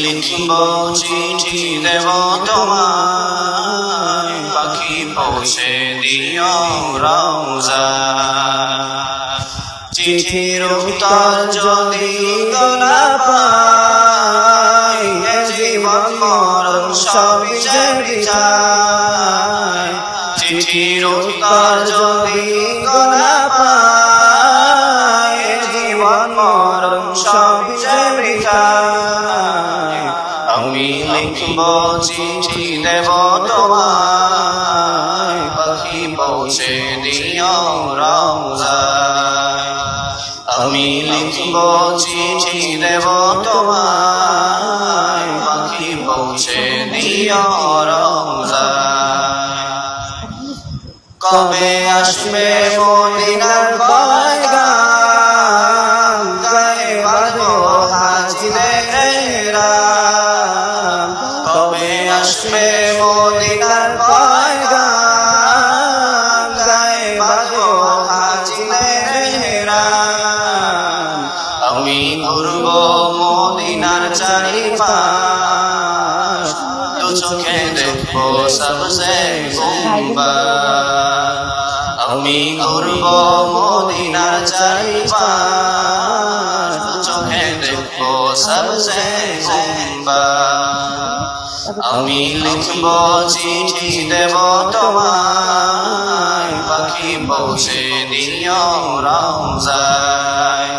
লিখব চিঠি দেব তোমায়, পাখি পৌঁছে দিও রওজায়। চিঠির উত্তর যদি না পাই, এ জীবন মরণ সবই যে বিচার। চিঠির উত্তর যদি না পাই, এ জীবন মরণ সবই যে বিচার। আমি লিখব চিঠি দেব তোমায়, পাখি পৌঁছে দিও রওজায়। আমি লিখব চিঠি দেব তোমায়, পাখি পৌঁছে দিও রওজায়। কবে আসবে মদিনার পয়গাম, গায়ে বাঁধো হাজিদের রাম। কবে আসবে মদিনার পয়গাম, গায়ে বাঁধো হাজিদের রাম। আমি ঘুরব মদিনার চারিপাশ, দু চোখে দেখবো সবসে গুম্বাদ। আমি ঘুরব মদিনার চারিপাশ, দু চোখে দেখবো সবসে গুম্বাদ। আমি লিখব চিঠি দেব তোমায়, পাখি পৌঁছে দিও রওজায়।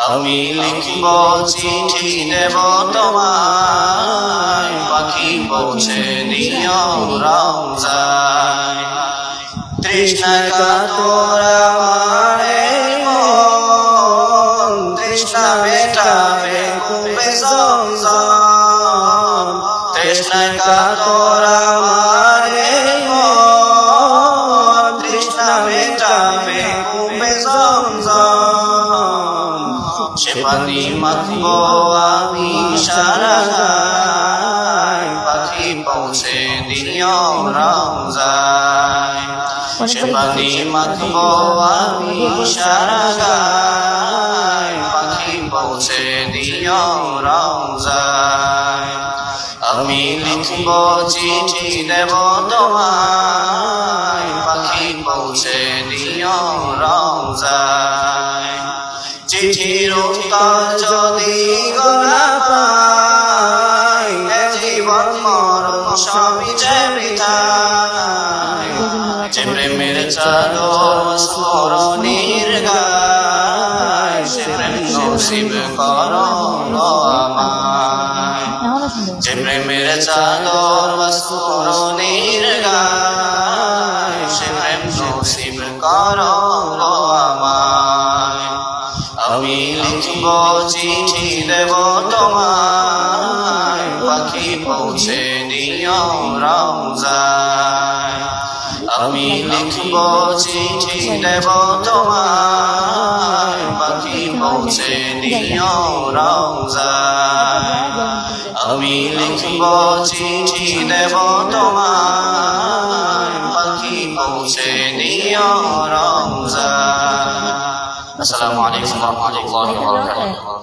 আমি লিখব চিঠি দেব তোমায়, পাখি পৌঁছে দিও রওজায়। তৃষ্ণায় কাতর আমার মন, তৃষ্ণা মেটাবে কুবে জমজম। তৃষ্ণায় কাতর আমার মন, তৃষ্ণা মেটাবে কুবে জমজম। সে পানি মাখব আমি সারা গায়, পাখি পৌঁছে দিও রওজায়। সে পানি মাখব আমি সারা গায়, পাখি পৌঁছে দিও রওজায়। আমি লিখব চিঠি দেব তোমায়, পাখি পৌঁছে দিও রওজায়। চিঠির উত্তর যদি না পাই, এ জীবন মরণ সবই যে বৃথায়। যে প্রেমের চাদর স্মরণীর গায়, সে প্রেম নসিব করো আমায়। যে প্রেমের চাদর স্মরণীর গায়, সে প্রেম নসিব করো আমায়। আমি লিখব চিঠি দেব তোমায়, পাখি পৌঁছে দিও রওজায়। আমি লিখব চিঠি দেব তোমায়, পাখি পৌঁছে দিও রওজায়। আমি লিখব চিঠি দেব তোমায়, পাখি পৌঁছে দিও রওজায়। আসসালামু আলাইকুম ওয়া রাহমাতুল্লাহি ওয়া বারাকাতুহু।